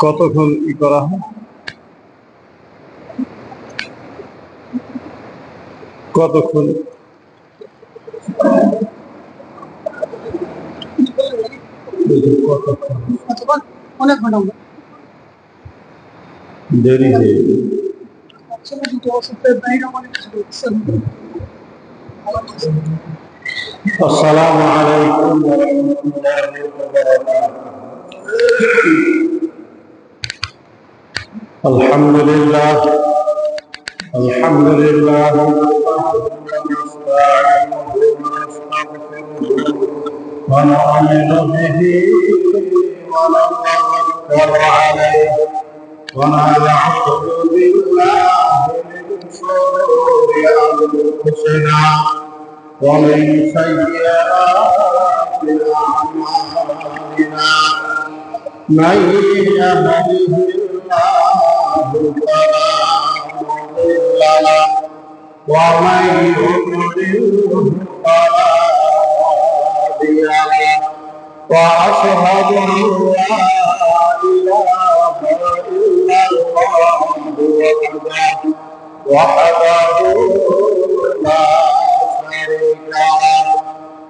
কতক্ষণ ই করা হয়, কতক্ষণ অনেক ঘন্টা দেরি হয়ে আসসালামু আলাইকুম ওয়া রাহমাতুল্লাহি ওয়া বারাকাতুহু আলহামদুলিল্লাহ আলহামদুলিল্লাহ ونؤمن به ونتوكل عليه ونعوذ بالله من شرور انفسنا ومن سيئات اعمالنا من يهده الله فلا مضل له ومن يضلل فلا هادي له واشهد ان لا اله الا الله وحده لا شريك له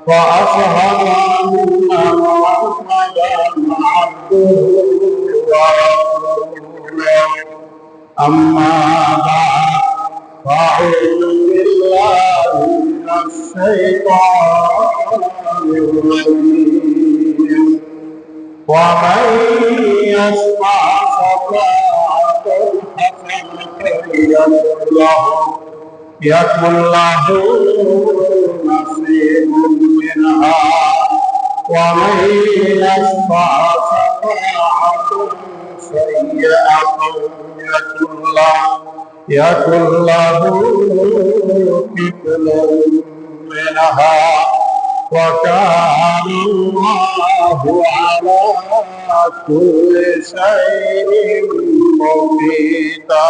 واشهد ان محمدا عبده ورسوله اما بعد فاعوذ بالله من الشيطان الرجيم ومن يسمع شفاعة حسنة يكن له نصيب منها ومن يشفع شفاعة سيئة يكن له كفل منها وكان الله على كل شيء مقيتا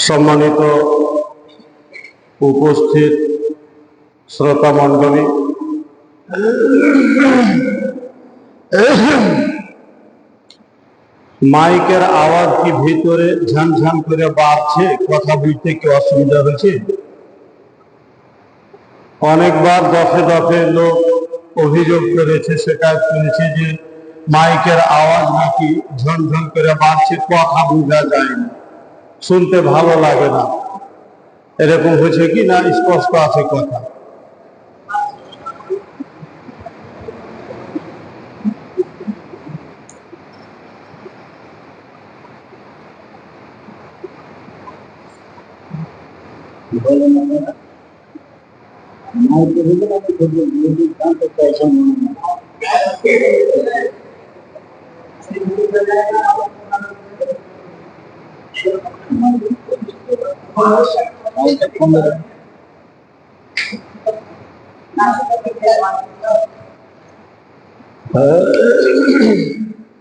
সম্মানিত উপস্থিত শ্রোতা মণ্ডলী, মাইকের আওয়াজ কি ভিতরে ঝানঝান করে বাড়ছে? কথা বুঝতে কি অসুবিধা হয়েছে? অনেকবার দফে দফে লোক অভিযোগ করেছে, শিকায়ত করেছে যে মাইকের আওয়াজ নাকি ঝনঝন করে বাড়ছে, কথা বোঝা যায় না, শুনতে ভালো লাগে না। এরকম হয়েছে কি না স্পষ্ট আছে কথা?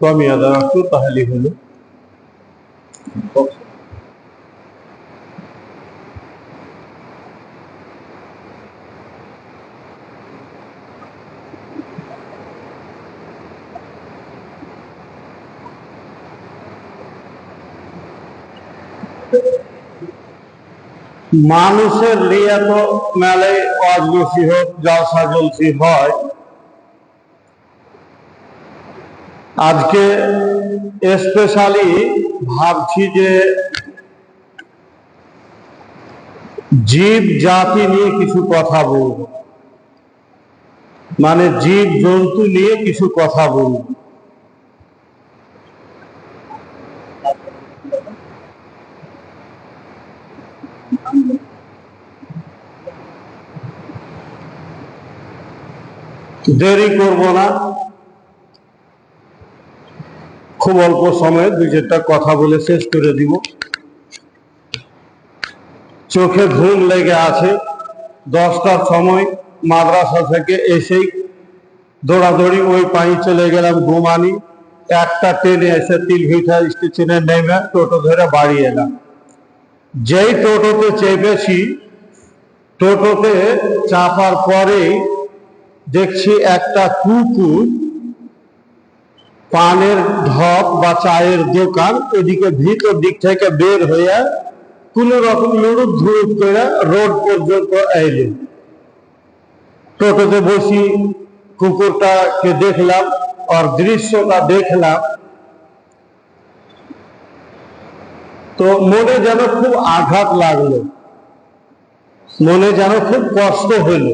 কমিয়ে দেওয়া একটু তাহলে হলো। মানুষের লিয়ে তো মেলে ওয়াজ নসিহত জলসা জলসি হয়। আজকে স্পেশালি ভাবছি যে জীব জাতি নিয়ে কিছু কথা বলব, মানে জীব জন্তু নিয়ে কিছু কথা বলব। দেরি করব না, খুব অল্প সময়ে দুই চারটা কথা বলে শেষ করে দিব। চোখে ঘুম লেগে আছে, 10টার সময় মাদ্রাসা থেকে এসেই দৌড়াদৌড়ি ওই পাই চলে গেলাম ঘুমানি। একটা ট্রেনে এসে তিলভিঠা স্টেশনে নেমে টোটো ধরে বাড়ি এলাম। যেই টোটোতে চেপেছি, টোটোতে চাপার পরেই দেখছি একটা কুকুর পানের ঢপ বা চায়ের দোকান এদিকে ভিতর দিক থেকে বের হইয়া কোন রকম লুড়ুক ধুড়ুক করে রোড পর্যন্ত এলেন। টোটোতে বসি, কুকুরটাকে দেখলাম, আর দৃশ্যটা দেখলাম, তো মনে যেন খুব আঘাত লাগলো, মনে যেন খুব কষ্ট হইল।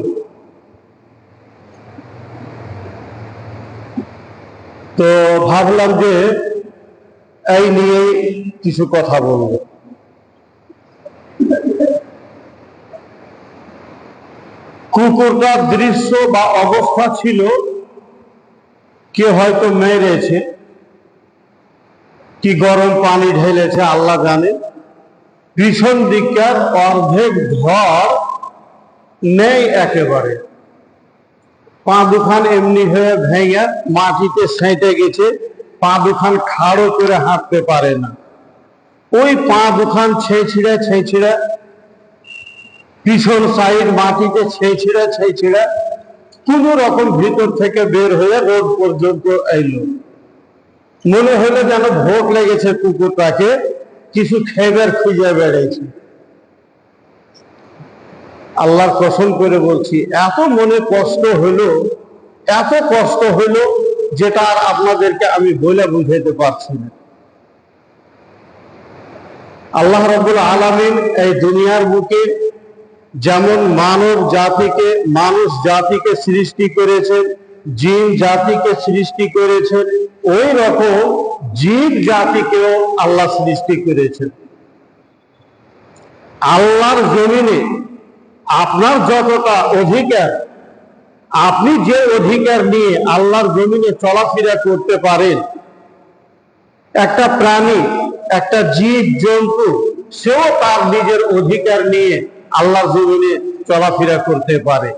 তো ভাবলাম যে এই নিয়ে কিছু কথা বলবো। কুকুরটার দৃশ্য বা অবস্থা ছিল, কে হয়তো মেরেছে, কি গরম পানি ঢেলেছে আল্লাহ জানে। পিছন দিককার অর্ধেক ঘর নেই একেবারে, পা দুখান এমনি হয়ে ভেঙে মাটিতে সেঁটে গেছে, পা দুখান খাড়ো করে হাঁটতে পারে না। ওই পা দুখান ছেঁছিড়া পিছন সাইড মাটিতে ছেঁছিড়া কোন রকম ভিতর থেকে বের হয়ে রোড পর্যন্ত এলো। মনে হলো যেন ভোগ লেগেছে, কুকুরটাকে কিছু খেবার খুঁজে বেড়েছে। আল্লাহর কসম করে বলছি, এত মনে কষ্ট হলো, এত কষ্ট হলো, যেটা আর আপনাদেরকে আমি বলে বুঝাইতে পারছি না। আল্লাহ রাব্বুল আলামিন এই দুনিয়ার বুকে যেমন মানুষ জাতিকে সৃষ্টি করেছেন, জিন জাতিকে সৃষ্টি করেছেন, ওই রকম জীব জাতিকেও আল্লাহ সৃষ্টি করেছেন। আল্লাহর জমিনে আপনার যতটা অধিকার, আপনি যে অধিকার নিয়ে আল্লাহর জমিনে চলাফেরা করতে পারেন, একটা প্রাণী, একটা জীব জন্তু, সেও তার নিজের অধিকার নিয়ে আল্লাহর জমিনে চলাফেরা করতে পারে।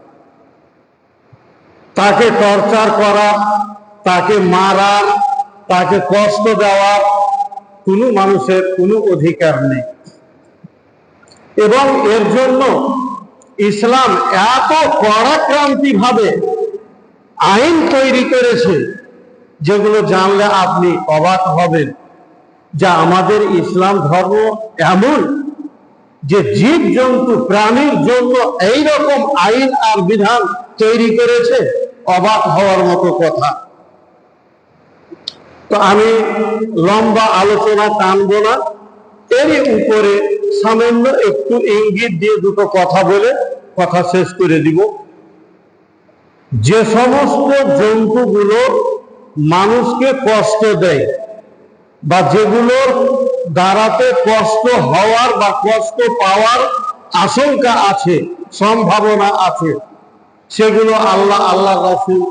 তাকে টর্চার করা, তাকে মারা, তাকে কষ্ট দেওয়া কোনো মানুষের কোনো অধিকার নেই। এবং এর জন্য ইসলাম এত পরাক্রান্তি ভাবে আইন তৈরি করেছে, যেগুলো জানলে আপনি অবাক হবেন, যা আমাদের ইসলাম ধর্ম এমন যে জীব জন্তু প্রাণীর জন্য এই রকম আইন আর বিধান তৈরি করেছে, অবাক হওয়ার মতো কথা। তো আমি লম্বা আলোচনা টানবো না, এরই উপরে সামান্য একটু ইঙ্গিত দিয়ে দুটো কথা বলে কথা শেষ করে দিব। যে সমস্ত জন্তুগুলো মানুষকে কষ্ট দেয় বা যেগুলোর দ্বারাতে কষ্ট হওয়ার বা কষ্ট পাওয়ার আশঙ্কা আছে, সম্ভাবনা আছে, সেগুলো আল্লাহ রাসূল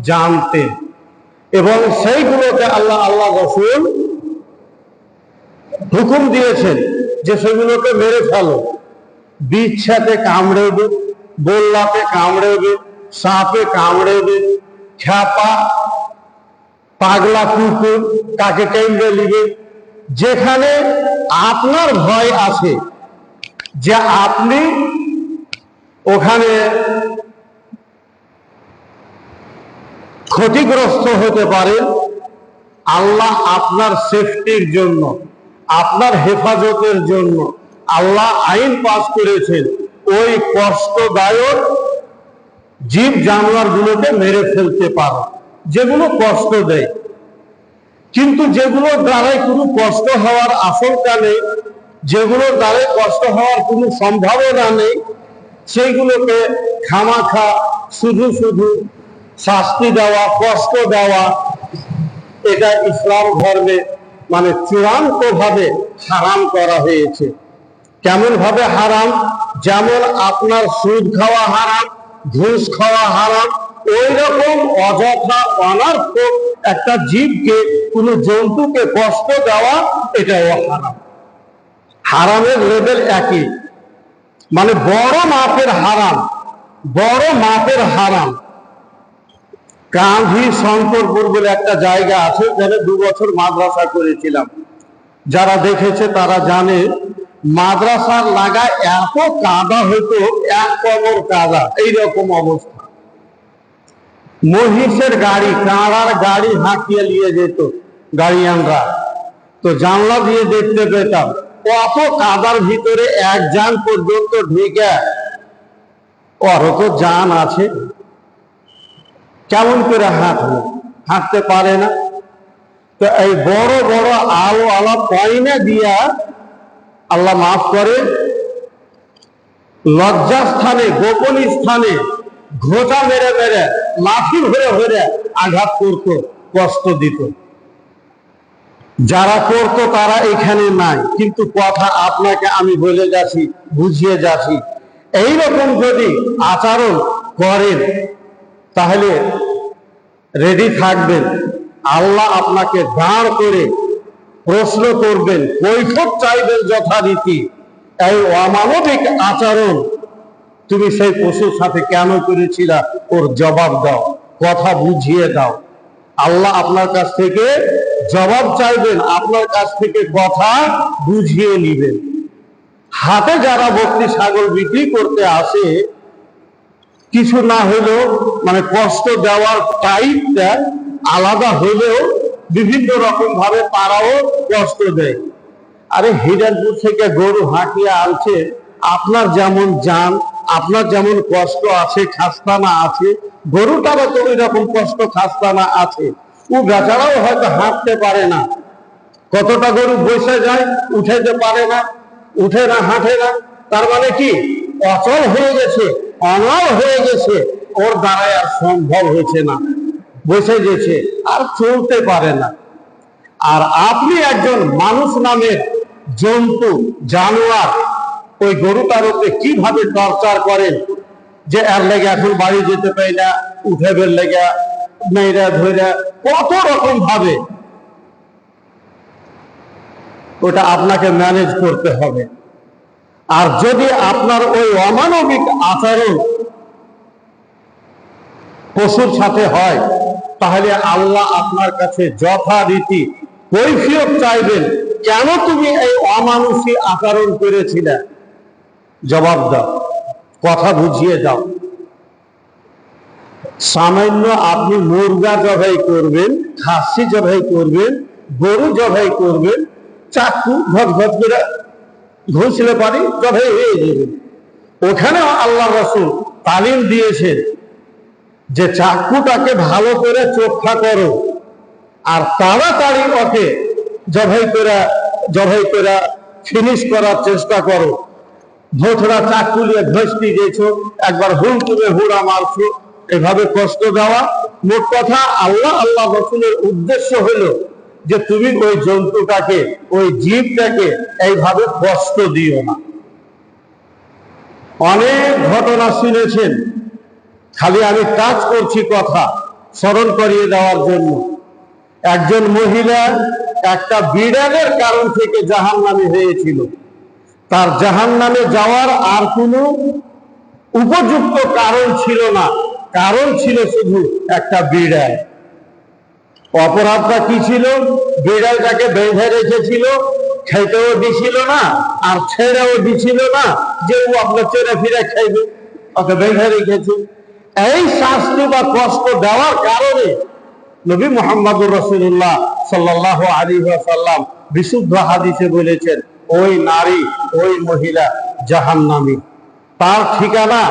জানতেন এবং সেইগুলোকে আল্লাহ রাসূল হুকুম দিয়েছেন যে সেগুলোকে মেরে ফেলো। বিচ্ছাতে কামড়েবে, বল্লাতে কামড়েবে, সাপে কামড়েবে, খ্যাপা, পাগলা কুকুর তাকে কেন্দ্রে নিবে। যেখানে আপনার ভয় আছে যে আপনি ওখানে ক্ষতিগ্রস্ত হতে পারেন, আল্লাহ আপনার সেফটির জন্য, আপনার হেফাজতের জন্য আল্লাহ আইন পাস করেছেন ওই কষ্টদায়ক জীব জানোয়ার গুলোকে মেরে ফেলতে পারো, যেগুলো কষ্ট দেয়। কিন্তু যেগুলোর দ্বারাই কোনো কষ্ট হওয়ার আশঙ্কা নেই, যেগুলোর দ্বারাই কষ্ট হওয়ার কোনো সম্ভাবনা নেই, সেইগুলোকে খামাখা শুধু শুধু শাস্তি দেওয়া, কষ্ট দেওয়া, এটা ইসলাম ধর্মে মানে চূড়ান্ত ভাবে হারাম করা হয়েছে। কেমন ভাবে হারাম? যেমন আপনার সুদ খাওয়া হারাম, ঘুষ খাওয়া হারাম, ওই রকম অযথা অনর্থক একটা জীবকে, কোন জন্তুকে কষ্ট দেওয়া, এটাও হারাম। হারামের লেভেল একই, মানে বড় মাপের হারাম, বড় মাপের হারাম। কাঁধি শঙ্করপুর বলে একটা জায়গা আছে, যেখানে 2 বছর মাদ্রাসা করেছিলাম। যারা দেখেছে তারা জানে, মাদ্রাসার লাগায় এত কাদা হতো, এক কবর কাদা, এইরকম অবস্থা। মহিষের গাড়ি, কাঁড়ার গাড়ি হাঁকিয়ে নিয়ে যেত গাড়িয়ানরা, তো জানলা দিয়ে দেখতে পেতাম কত কাদার ভিতরে এক যান পর্যন্ত ঢুকে, ওরও তো জান আছে, কেমন করে হাঁটবে? হাঁটতে পারে না। তো এই বড় বড় আলো আলা পয়না দিয়া আল্লাহ মাফ করে, লজ্জাস্থানে গোপন স্থানে ঘোটা মেরে মেরে লাঠি ভরে ভরে আঘাত করত, কষ্ট দিত। যারা করত তারা এখানে নাই, কিন্তু কথা আপনাকে আমি বলে যাচ্ছি, বুঝিয়ে যাচ্ছি। এইরকম যদি আচরণ করেন তাহলে রেডি থাকবেন, আল্লাহ আপনাকে দাঁড় করে প্রশ্ন করবেন, কৈফিয়ত চাইবেন যথারীতি। এই অমানবিক আচরণ তুমি সেই পশুর সাথে কেন করেছিলা, ওর জবাব দাও, কথা বুঝিয়ে দাও। আল্লাহ আপনার কাছ থেকে জবাব চাইবেন, আপনার কাছ থেকে কথা বুঝিয়ে নিবেন। হাটে যারা বকরি ছাগল বিক্রি করতে আসে, কিছু না হলেও মানে কষ্ট দেওয়ার টাইপটা আলাদা হলেও বিভিন্ন রকম ভাবে তারাও কষ্ট দেয়। আরে হিরানপুর থেকে গরু হাঁটিয়ে আনছে, আপনার যেমন জান, আপনার যেমন কষ্ট আছে, খাস্তানা আছে, গরুটারও তো ওই রকম কষ্ট খাস্তানা আছে। ও বেচারাও হয়তো হাঁটতে পারে না, কতটা গরু বসে যায়, উঠাইতে পারে না, উঠে না, হাঁটে না, তার মানে কি অচল হয়ে গেছে, অনল হয়ে গেছে, ওর দ্বারাই আর সম্ভব হয়েছে না, বসে গেছে, আর চলতে পারে না। আর আপনি একজন মানুষ নামের জন্তু, জানোয়ার, ওই গরুটার উপরে কিভাবে টর্চার করেন, যে এর লেগে এখন বাড়ি যেতে পারি না, উঠে বের লেগে মেয়েরা ধরে, কত রকম ভাবে ওটা আপনাকে ম্যানেজ করতে হবে। আর যদি আপনার ওই অমানবিক আচরণ পশুর সাথে হয়, তাহলে আল্লাহ আপনার কাছে যথারীতি কৈফিয়ত চাইবেন, কেন তুমি এই অমানুষী আচরণ করেছিলে, জবাব দাও, কথা বুঝিয়ে দাও। সামান্য আপনি মুরগা জবাই করবেন, খাসি জবাই করবেন, গরু জবাই করবেন, চাকু ঘট ঘট করে ঘষলে পারি জবাই হয়ে যাবে। ওখানে আল্লাহ রাসূল তালিম দিয়েছেন যে চাকুটাকে ভালো করে চোখা করো, আর তাড়াতাড়ি ওকে জবাই করে ফিনিশ করার চেষ্টা করো। ভোথরা চাকু নিয়ে ঘষতে গেছো, একবার হুল তুমি হুড়া মারছো, এভাবে কষ্ট দেওয়া। মোট কথা আল্লাহ রাসূলের উদ্দেশ্য হলো যে তুমি ওই জন্তুটাকে, ওই জীবটাকে এইভাবে কষ্ট দিও না। অনেক ঘটনা শুনেছেন, খালি আমি কাজ করছি কথা স্মরণ করিয়ে দেওয়ার জন্য। একজন মহিলা একটা বিড়ালের কারণ থেকে জাহান্নামী হয়েছিল। তার জাহান্নামে যাওয়ার আর কোনো উপযুক্ত কারণ ছিল না, কারণ ছিল শুধু একটা বিড়াল। অপরাধটা কি ছিল? বিড়ালটাকে বেঁধে রেখেছিল, খেতেও দিছিল না, আর ছেড়েও দিছিল না যে ও আপনার চেড়ে ফিরে খাইবে, ওকে বেঁধে রেখেছে। এই শাস্তি বা কষ্ট দেওয়ার কারণে নবী মুহাম্মদুর রাসূলুল্লাহ সাল্লাল্লাহু আলাইহি ওয়াসাল্লাম বিশুদ্ধ হাদিসে বলেছেন, ওই নারী, ওই মহিলা জাহান্নামী, তার ঠিকানা,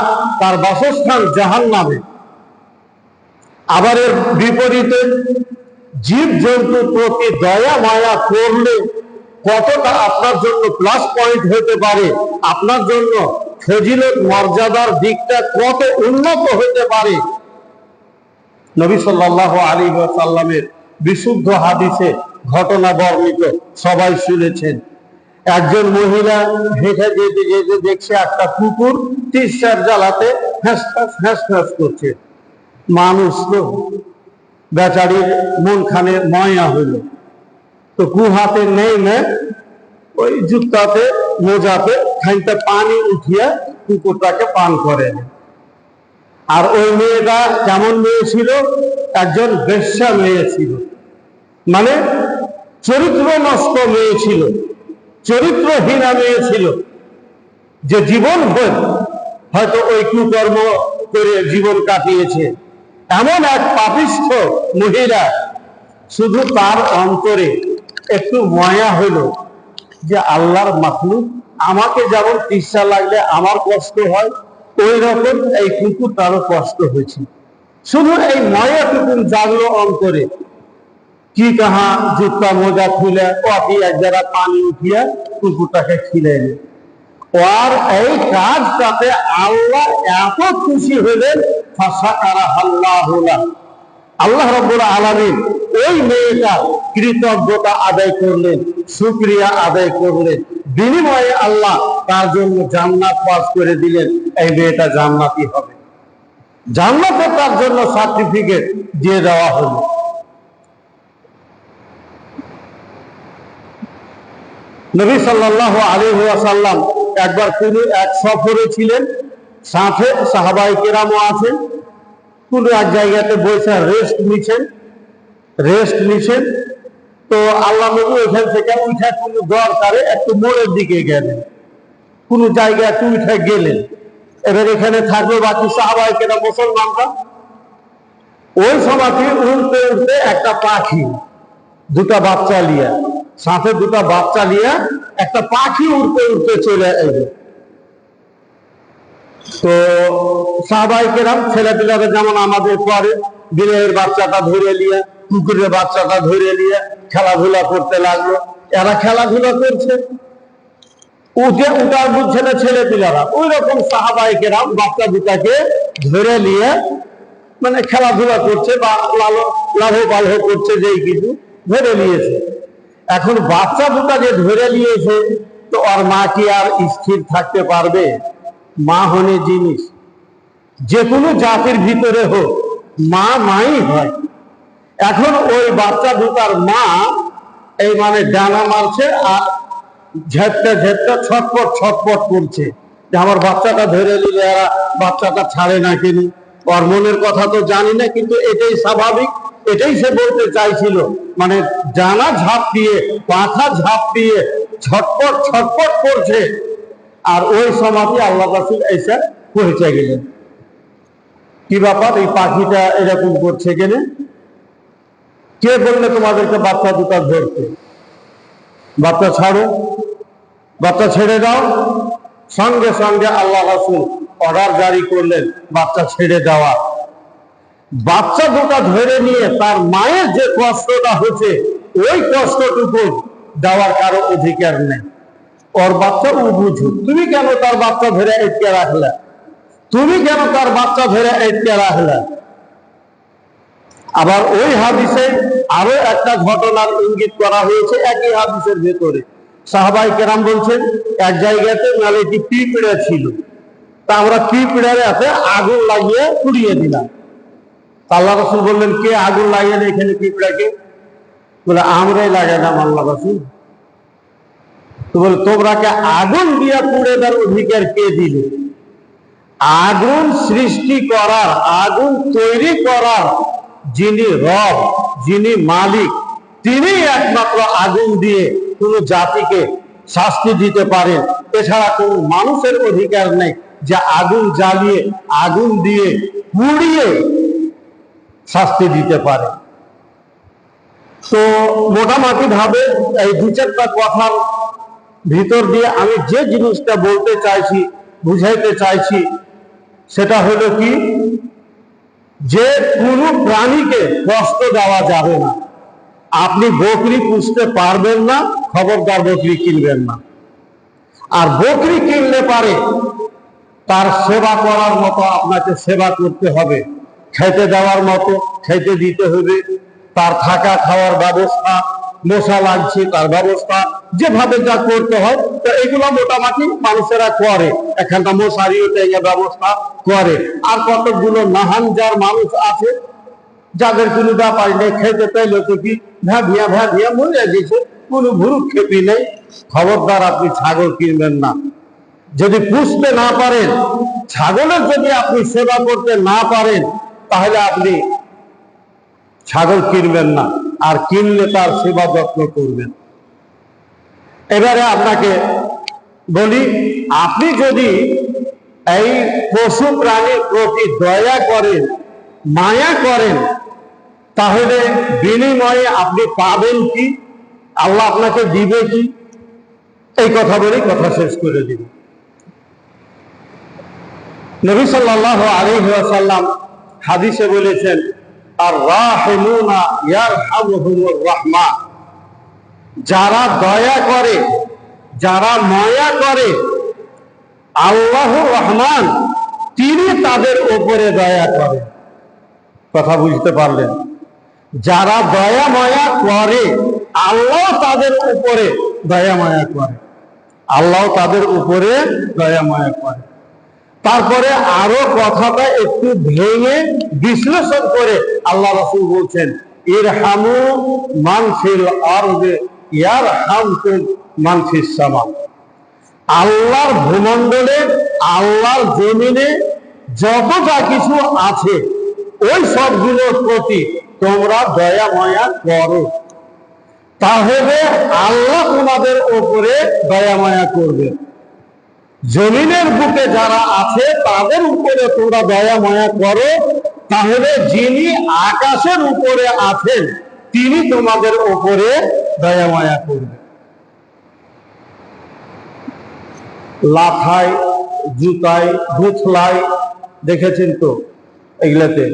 তার বাসস্থান জাহান্নামে। আবার এর বিপরীতে জীব জন্তুর প্রতি দয়া মায়া করলে কতটা আপনার জন্য প্লাস পয়েন্ট হতে পারে, আপনার জন্য ফজিলত মর্যাদার দিকটা কত উন্নত হতে পারে, নবী সাল্লাল্লাহু আলাইহি ওয়াসাল্লামের বিশুদ্ধ হাদিসে ঘটনা বর্ণিত, সবাই শুনেছেন। একজন মহিলা হেঁটে যেতে যেতে দেখছে একটা কুকুর তিরসার জ্বালাতে হ্যাঁস করছে। মানুষ তো বেচারির মনখানে ময়া হইল, তো কুহাতে নেমে ওই জুতাতে মোজাতে খাইতে পানি উঠিয়ে কুকুরটাকে পান করে। আর ওই মেয়েটা কেমন মেয়ে ছিল? একজন বেশ্যা মেয়ে ছিল, মানে চরিত্র নষ্ট মেয়ে ছিল, চরিত্রহীনা মেয়ে ছিল, যে জীবন ভর হয়তো ওই কুকর্ম করে জীবন কাটিয়েছে। এমন এক পাপিষ্ঠ মহিলা, শুধু তার অন্তরে একটু মায়া হলো যে আল্লাহর মাখলুক, আমাকে যেমন তৃষ্ণা লাগলে আমার কষ্ট হয়, ওই রকম এই কুকুরটারও কষ্ট হয়েছে। শুধু এই মায়াটুকুন জাগলো অন্তরে। কি কাহা জুতা মোজা খুলে কফি এক জায়গা পানি উঠিয়ে কুকুরটাকে খিলাইল। আর এই কাজটাতে আল্লাহ এত খুশি হলেন, আল্লাহ রাব্বুল আলামিন ওই মেয়েটা কৃতজ্ঞতা আদায় করলেন, শুকরিয়া আদায় করলেন, বিনিময়ে আল্লাহ তার জন্য জান্নাত পাস করে দিলেন। এই মেয়েটা জান্নাতি হবে, জান্নাতে তার জন্য সার্টিফিকেট দিয়ে দেওয়া হলো। নবী সাল্লাল্লাহু আলাইহি ওয়াসাল্লাম একবার কোন এক সফরে ছিলেন, সাথে সাহাবায়ে কেরামও আছেন। কোন এক জায়গাতে বসে রেস্ট নিছেন। তো আল্লাহ নবী ওইখান থেকে উঠে কোন দরকারে একটু মোড়ের দিকে গেলেন, কোন জায়গায় একটু উঠে গেলেন। এবার এখানে থাকবে বাকি সাহাবায়ে কেরাম মুসলমানরা। ওই সময়টি উড়তে উড়তে একটা পাখি, দুটা বাচ্চা লিয়া, সাথে দুটা বাচ্চা লিয়া একটা পাখি উড়তে উড়তে চলে এলো। তো সাহাবায়ে কেরাম ছেলেপিলারা যেমন আমাদের পরে বিড়ালের বাচ্চাটা ধরে নিয়ে, কুকুরের বাচ্চাটা ধরে নিয়ে খেলাধুলা করতে লাগলো। এরা খেলাধুলা করছে, ওটা বুঝছে না ছেলেপিলারা। ওই রকম সাহাবায়ে কেরাম বাচ্চা দুটাকে ধরে নিয়ে মানে খেলাধুলা করছে বা লাভ পালহ করছে, যেই কিছু ধরে নিয়েছে। এখন বাচ্চা দুটা যে ধরে নিয়েছে, তো ওর মা কি আর স্থির থাকতে পারবে? মা হনে জিনিস, যে কোনো জাতির ভিতরে হোক মা মাই হয়। এখন ওই বাচ্চা দুটার মা এই মানে ডানা মারছে আর ঝেপটা ছটপট করছে যে আমার বাচ্চাটা ধরে নিলে এরা বাচ্চাটা ছাড়ে না কেন। ওর মনের কথা তো জানি না, কিন্তু এটাই স্বাভাবিক, এটাই সে বলতে চাইছিল। মানে ডানা ঝাঁপ দিয়ে, পাখা ঝাঁপ দিয়ে ছটপট করছে। আর ওই সময়টি আল্লাহ রাসূল এসে পৌঁছে গেলেন। কি ব্যাপার, এই পাখিটা এরকম করছে কেন? কে বললে তোমাদেরকে বাচ্চা দুটা ধরতে? বাচ্চা ছাড়ো, বাচ্চা ছেড়ে দাও। সঙ্গে সঙ্গে আল্লাহ রাসূল অর্ডার জারি করলেন বাচ্চা ছেড়ে দেওয়া। বাচ্চা দুটা ধরে নিয়ে তার মায়ের যে কষ্টটা হচ্ছে, ওই কষ্টটুকু দেওয়ার কারো অধিকার নেই। ওর বাচ্চা ও বুঝুক, তুমি কেন তার বাচ্চা ধরে আটকে রাখলে? তুমি কেন তার বাচ্চা ধরে আটকে রাখলে? আবার ওই হাদিসে আরো একটা ঘটনার ইঙ্গিত করা হয়েছে একই হাদিসের ভেতরে। সাহাবায়ে কেরাম বলছেন, এক জায়গাতে মেলাটি পিঁপড়ে ছিল, তা আমরা পিঁপড়ের হাতে আগুন লাগিয়ে পুড়িয়ে দিলাম। আল্লাহ রাসূল বললেন, কে আগুন লাগিয়ে এখানে পিঁপড়াকে? বলে আমরাই লাগালাম আল্লাহ রাসূল। তো বলে তোমরাকে আগুন দিয়া পুড়ে দেওয়ার অধিকার কে দিলে? আগুন সৃষ্টি করার, আগুন তৈরি করার যিনি রব, যিনি মালিক, তিনি একমাত্র আগুন দিয়ে কোন জাতিকে শাস্তি দিতে পারেন। এছাড়া কোন মানুষের অধিকার নেই যে আগুন জ্বালিয়ে, আগুন দিয়ে পুড়িয়ে শাস্তি দিতে পারে। তো মোটামুটি ভাবে এই দু চারটা কথার ভিতর দিয়ে আমি যে জিনিসটা বলতে চাইছি, বুঝাইতে চাইছি, সেটা হলো কি, যে কোনো প্রাণীকে কষ্ট দেওয়া যাবে না। আপনি বকরি পুষতে পারবেন না, খবরদার বকরি কিনবেন না। আর বকরি কিনলে পারে তার সেবা করার মতো আপনাকে সেবা করতে হবে, খেতে দেওয়ার মতো খেতে দিতে হবে, তার থাকা খাওয়ার ব্যবস্থা, মশা লাগছে তার ব্যবস্থা, যেভাবে যা করতে হয়। তো এগুলো মোটামুটি মানুষেরা করে, এখানটা মশারিও ব্যবস্থা করে। আর কতগুলো নাহানজার মানুষ আছে যাদের কোনো ব্যাপার নেই, খেতে পেলে তো কি ভ্যাভিয়া মরে গেছে, কোনো ভুরুক্ষেপই নেই। খবরদার আপনি ছাগল কিনবেন না। যদি পুষতে না পারেন, ছাগলের যদি আপনি সেবা করতে না পারেন, তাহলে আপনি ছাগল কিনবেন না। আর কিনলে তার সেবা যত্ন করবেন। এবারে আপনাকে বলি, আপনি যদি এই পশু প্রাণীর প্রতি দয়া করেন, মায়া করেন, তাহলে বিনিময়ে আপনি পাবেন কি, আল্লাহ আপনাকে দিবে কি? এই কথা বলেই কথা শেষ করে দিব। নবী সাল্লাল্লাহু আলাইহি ওয়াসাল্লাম হাদিসে বলেছেন, আর রাহিমুনা ইয়ারহামুহুমুর রাহমান, যারা দয়া করে, যারা মায়া করে, আল্লাহর রহমান তিনি তাদের উপরে দয়া করেন। কথা বুঝতে পারলেন? যারা দয়া মায়া করে আল্লাহ তাদের উপরে দয়া মায়া করে, আল্লাহ তাদের উপরে দয়া মায়া করে। তারপরে আরো কথাটা একটু ভেঙে বিশ্লেষণ করে আল্লাহ রাসূল বলছেন, ইরহামু মান ফিল আরদি ইয়ারহামকুম মান ফিস সামা। আল্লাহর ভূমণ্ডলে, আল্লাহর জমিনে যত যা কিছু আছে ওই সবগুলোর প্রতি তোমরা দয়া মায়া করো, তাহলে আল্লাহ তোমাদের উপরে দয়া মায়া করবে। জমিনের বুকে যারা আছে তাদের উপরে তোমরা দয়া মায়া করো, তাহলে যিনি আকাশের উপরে আছেন তিনি তোমাদের উপরে দয়া মায়া করবে। লাথায়, জুতায়, গুছলায় দেখেছেন তো, এগুলাতে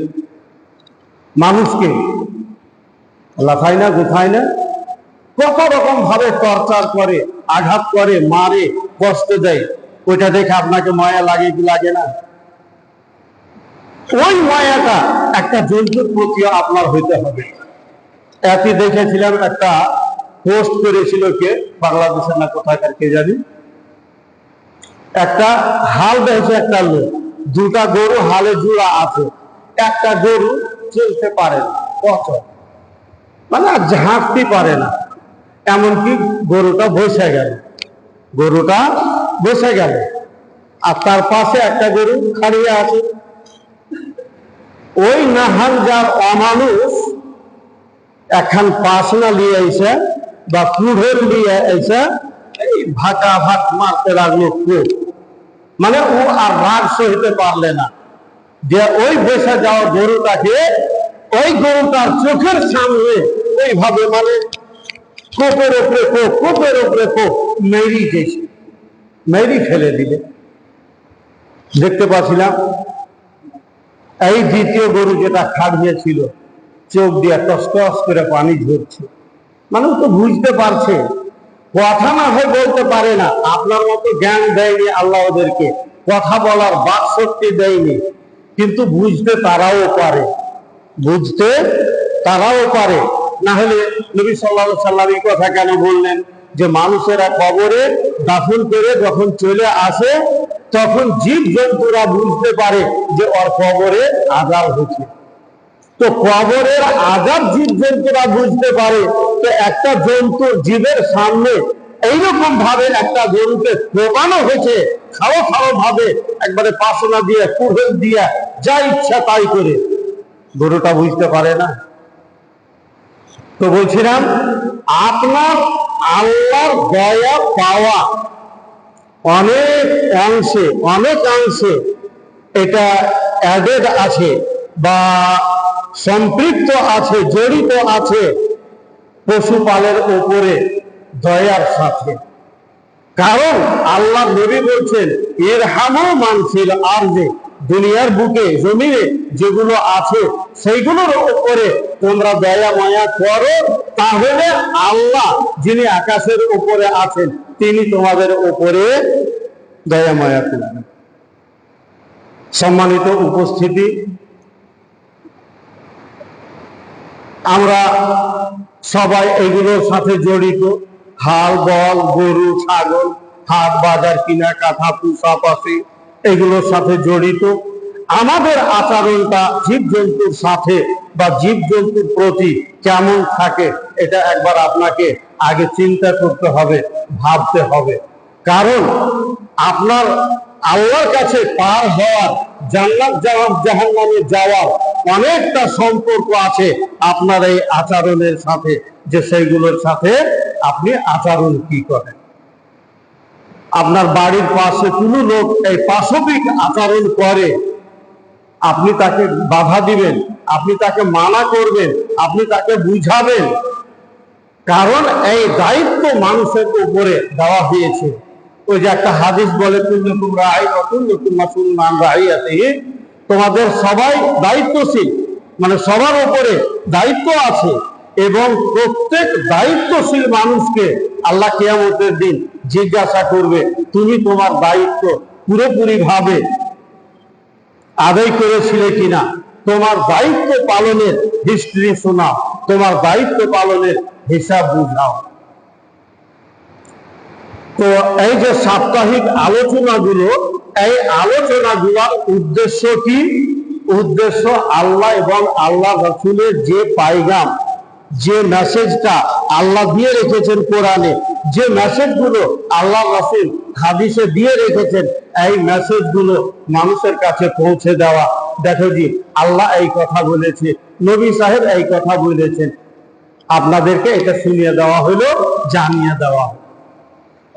মানুষকে লাথায় না, গুথায় না, কত রকম ভাবে টর্চার করে, আঘাত করে, মারে, কষ্ট দেয়। ওইটা দেখে আপনাকে মায়া লাগে কি লাগে না? ওই মায়াটা একটা জন্তুর প্রতি আপনার হইতে হবে। একই দেখেছিলাম, একটা পোস্ট করেছিল কে, বাংলাদেশের না কোথাকার কে জানি, একটা হাল দেখছে, একটা লোক, দুটা গরু হালে জোড়া আছে, একটা গরু চলতে পারে না, অচল, মানে আর ঝাঁকতে পারে না, এমনকি গরুটা বসে গেল, গরুটা বসে গেল, আর তার পাশে একটা গরু খাড়িয়ে আছে। ওই নাহাল যার অমানুষ এখন পাশনা নিয়ে এসে বা কুড়েল নিয়ে এসে এই ভাটা ভাট মারতে লাগলো খুব, মানে ও আর রাগ সইতে পারলে না, যে ওই বেসে যাওয়া গরুটাকে ওই গরুটার চোখের সামনে ওইভাবে মানে কোপের উপরে কোপ, কোপের উপরে কোপ মেরি গেছে, মেরি ফেলে দিলে। দেখতে পাচ্ছিলাম এই দ্বিতীয় গরু যেটা খাড়িয়েছিল, চোখ দিয়ে টস করে পানি ঝরছে, মানে ও তো বুঝতে পারছে, কথা না হয় বলতে পারে না, আপনার মতো জ্ঞান দেয়নি আল্লাহ ওদেরকে, কথা বলার বাক শক্তি দেয়নি, কিন্তু বুঝতে তারাও পারে, বুঝতে তারাও পারে। না হলে নবী সাল্লাল্লাহু আলাইহি সাল্লাম এই কথা কেন বললেন যে মানুষেরা কবরে দাফন করে যখন চলে আসে তখন জীব জন্তুরা বুঝতে পারে যে ওর কবরে আযাব হচ্ছে। তো কবরের আযাব জীব জন্তুরা বুঝতে পারে, তো একটা জন্তু জীবের সামনে এইরকম ভাবে একটা গরুকে কোপানো হয়েছে, খাওয়া খাওয়া ভাবে একবারে পাশনা দিয়ে, কুড়েল দিয়ে, যা ইচ্ছা তাই করে, গরুটা বুঝতে পারে না। তো বলছিলাম, আপনার আল্লাহর দয়া পাওয়া অনেক অংশে এটা অ্যাডেড আছে বা সম্পৃক্ত আছে, জড়িত আছে পশুপালের উপরে দয়ার সাথে। কারণ আল্লাহ নবী বলছেন, ইরহামু মান ফিল আরদি, দুনিয়ার বুকে জমিনে যেগুলো আছে সেইগুলোর উপরে তোমরা দয়া মায়া করো, তাহলে আল্লাহ যিনি আকাশের উপরে আছেন তিনি তোমাদের উপরে দয়া মায়া করবেন। সম্মানিত উপস্থিতি, আমরা সবাই এগুলোর সাথে জড়িত, হাল বল, গরু ছাগল, হাট বাজার কিনা কাটা, পুষা পাশি, এগুলোর সাথে জড়িত। আমাদের আচরণটা জীবজন্তুর সাথে বা জীবজন্তুর প্রতি কেমন থাকে এটা একবার আপনাকে আগে চিন্তা করতে হবে, ভাবতে হবে। কারণ আপনার আল্লাহর কাছে পার হওয়ার, জান্নাত জাহান্নামে যাওয়ার অনেকটা সম্পর্ক আছে আপনার এই আচরণের সাথে, যে সেইগুলোর সাথে আপনি আচরণ কি করেন। আপনার বাড়ির পাশে কোনো লোক এই পাশবিক আচরণ করে, আপনি তাকে বাধা দিবেন, আপনি তাকে মানা করবেন, আপনি তাকে বুঝাবেন। কারণ এই দায়িত্ব মানুষের উপরে দেওয়া হয়েছে। ওই যে একটা হাদিস বলে, কুল্লুকুম রাঈন ওয়া কুল্লুকুম মাসউলুন আন রাঈয়াতিহি, তোমাদের সবাই দায়িত্বশীল, মানে সবার উপরে দায়িত্ব আছে, এবং প্রত্যেক দায়িত্বশীল মানুষকে আল্লাহ কিয়ামতের দিন জিজ্ঞাসা করবে, তুমি তোমার দায়িত্ব পুরোপুরি ভাবে আদায় করেছিলে কিনা। তোমার দায়িত্ব পালনের হিস্ট্রি শোনাও, তোমার দায়িত্ব পালনের হিসাব বুঝাও। তো এই যে সাপ্তাহিক আলোচনাগুলো, এই আলোচনাগুলোর উদ্দেশ্য কি? উদ্দেশ্য আল্লাহ এবং আল্লাহ রাসূলের যে পায়গাম, যে মেসেজটা আল্লাহ দিয়ে রেখেছেন কোরআনে, যে মেসেজগুলো আল্লাহ রাসূল হাদিসে দিয়ে রেখেছেন, এই মেসেজগুলো মানুষের কাছে পৌঁছে দেওয়া। দেখো জি, আল্লাহ এই কথা বলেছে, নবী সাহেব এই কথা বলেছেন, আপনাদেরকে এটা শুনিয়ে দেওয়া হলো, জানিয়ে দেওয়া হলো।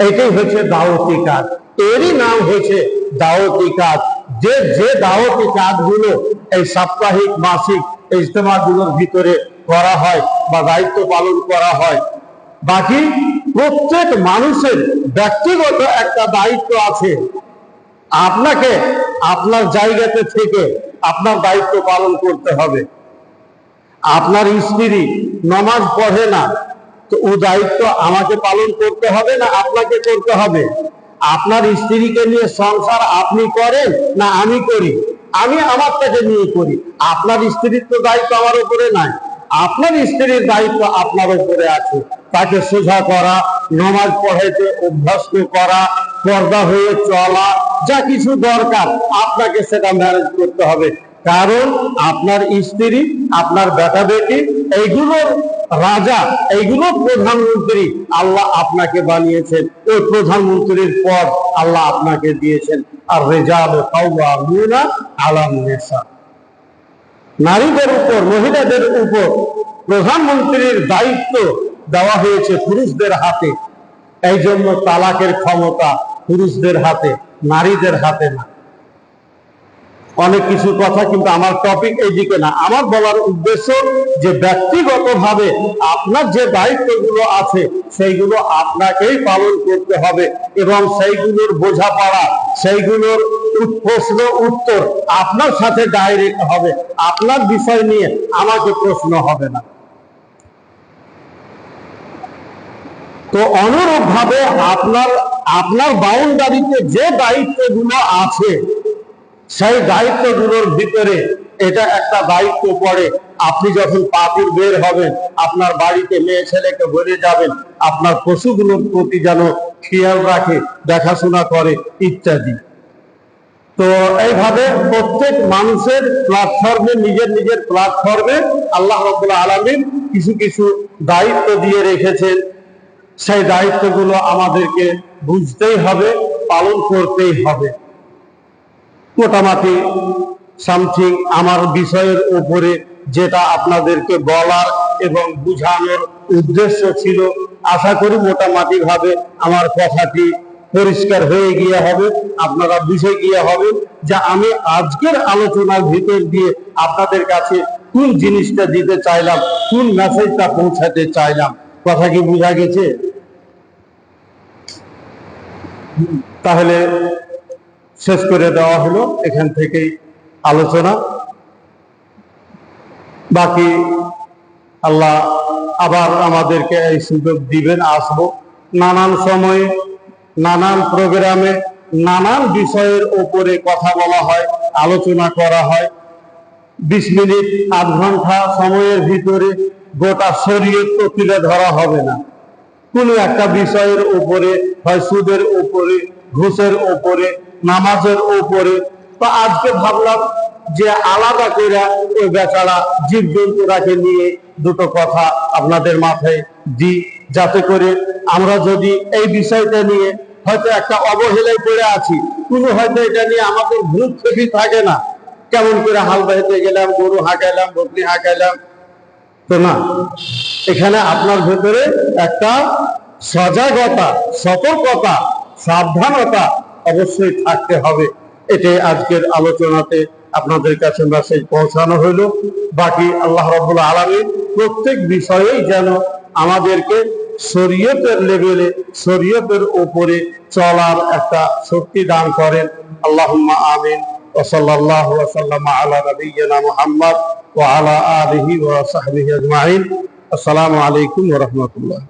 এটাই হচ্ছে দাওয়াতি কাজ, এরই নাম হচ্ছে দাওয়াতি কাজ। যে দাওয়াতি কাজগুলো এই সাপ্তাহিক মাসিক ইজতেমাগুলোর ভিতরে করা হয় বা দায়িত্ব পালন করা হয়, বাকি প্রত্যেক মানুষের ব্যক্তিগত একটা দায়িত্ব আছে। আপনাকে আপনার জায়গাতে থেকে আপনার দায়িত্ব পালন করতে হবে। আপনার স্ত্রী নামাজ পড়ে না, তো ও দায়িত্ব আমাকে পালন করতে হবে না আপনাকে করতে হবে? আপনার স্ত্রীকে নিয়ে সংসার আপনি করেন না আমি করি? আমি আমারটাকে নিয়ে করি। আপনার স্ত্রীর তো দায়িত্ব আমার উপরে নাই, আপনার স্ত্রীর দায়িত্ব আপনার উপরে আছে। তাকে সোজা করা, নামাজ পড়াইতে অভ্যস্ত করা, পর্দা হয়ে চলা, যা কিছু দরকার আপনাকে সেটা ম্যানেজ করতে হবে। কারণ আপনার স্ত্রী, আপনার বেটা বেটি, এইগুলোর রাজা, এইগুলো প্রধানমন্ত্রী আল্লাহ আপনাকে বানিয়েছেন। ওই প্রধানমন্ত্রীর পদ আল্লাহ আপনাকে দিয়েছেন। আর রিজালু কাওয়ামুনা আলান নিসা, নারীদের উপর, মহিলাদের উপর প্রধানমন্ত্রীর দায়িত্ব দেওয়া হয়েছে পুরুষদের হাতে। এই জন্য তালাকের ক্ষমতা পুরুষদের হাতে, নারীদের হাতে না। অনেক কিছু কথা, কিন্তু আমার টপিক এইদিকে না। আমার বলার উদ্দেশ্য যে ব্যক্তিগতভাবে আপনার যে দায়িত্বগুলো আছে সেইগুলো আপনাকেই পালন করতে হবে, এবং সেইগুলোর বোঝাপড়া, সেইগুলোর প্রশ্ন উত্তর আপনার সাথে ডাইরেক্ট হবে। আপনার বিষয় নিয়ে আমাকে প্রশ্ন হবে না। তো অনুরূপ ভাবে আপনার বাউন্ডারিতে যে দায়িত্বগুলো আছে, সেই দায়িত্বগুলোর ভিতরে এটা একটা দায়িত্ব পড়ে। আপনি যখন পাপুর বের হবেন, আপনার বাড়িতে মেয়ে ছেলেকে বলে যাবেন আপনার পশুগুলোর প্রতি যেন খেয়াল রাখে, দেখাশোনা করে, ইত্যাদি। তো এইভাবে প্রত্যেক মানুষের প্ল্যাটফর্মে, নিজের নিজের প্ল্যাটফর্মে আল্লাহ রাব্বুল আলামিন কিছু কিছু দায়িত্ব দিয়ে রেখেছেন। সেই দায়িত্বগুলো আমাদেরকে বুঝতেই হবে, পালন করতেই হবে। মোটামুটি সামথিং আমার বিষয়ের উপরে যেটা আপনাদেরকে বলার এবং বুঝানোর উদ্দেশ্য ছিল, আশা করি মোটামুটি ভাবে আমার কথাটি পরিষ্কার হয়ে গিয়ে হবে, আপনারা বুঝে গিয়ে হবে যে আমি আজকের আলোচনার ভিতর দিয়ে আপনাদের কাছে কোন জিনিসটা দিতে চাইলাম, কোন মেসেজটা পৌঁছাতে চাইলাম। কথা কি বোঝা গেছে? তাহলে শেষ করে দেওয়া হলো এখান থেকেই আলোচনা। বাকি আল্লাহ আবার আমাদেরকে এই সুযোগ দিবেন, আসবো নানান সময়ে, নানান প্রোগ্রামে, নানান বিষয়ের উপরে কথা বলা হয়, আলোচনা করা হয়। 20 মিনিট, আধ ঘন্টা সময়ের ভিতরে গোটা শরীয়ত তো তুলে ধরা হবে না। কোনো একটা বিষয়ের উপরে, হয় সুদের উপরে, ঘুষের উপরে, নামাজের উপরে। তো আজকে ভাবলাম যে আলাদা করে ওই বেচারা জীবজন্তুরাকে নিয়ে দুটো কথা আপনাদের মাথায় দিই, যাতে করে আমরা যদি এই বিষয়টা নিয়ে হয়তো একটা অবহেলায় পড়ে আছি, কোনো হয়তো এটা নিয়ে আমাদের ভ্রুক্ষেপই থাকে না, কেমন করে হাল বাহিতে গেলাম, গরু হাঁকাইলাম, বকরি হাঁকাইলাম, তো না। এখানে আপনার ভেতরে একটা সজাগতা, সতর্কতা, সাবধানতা অবশ্যই থাকতে হবে। এটাই আজকের আলোচনাতে আপনাদের কাছে মেসেজ পৌঁছানো হইল। বাকি আল্লাহ রাব্বুল আলামিন প্রত্যেক বিষয়েই যেন আমাদেরকে শরীয়তের লেভেলে, শরীয়তের উপরে চলার একটা শক্তি দান করেন। আল্লাহুম্মা আমিন। ওয়া সাল্লাল্লাহু ওয়া সাল্লামা আলা নাবিয়্যিনা মুহাম্মদ ওয়া আলা আলিহি ওয়া সাহবিহি আজমাইন। আসসালামু আলাইকুম ওয়া রাহমাতুল্লাহ।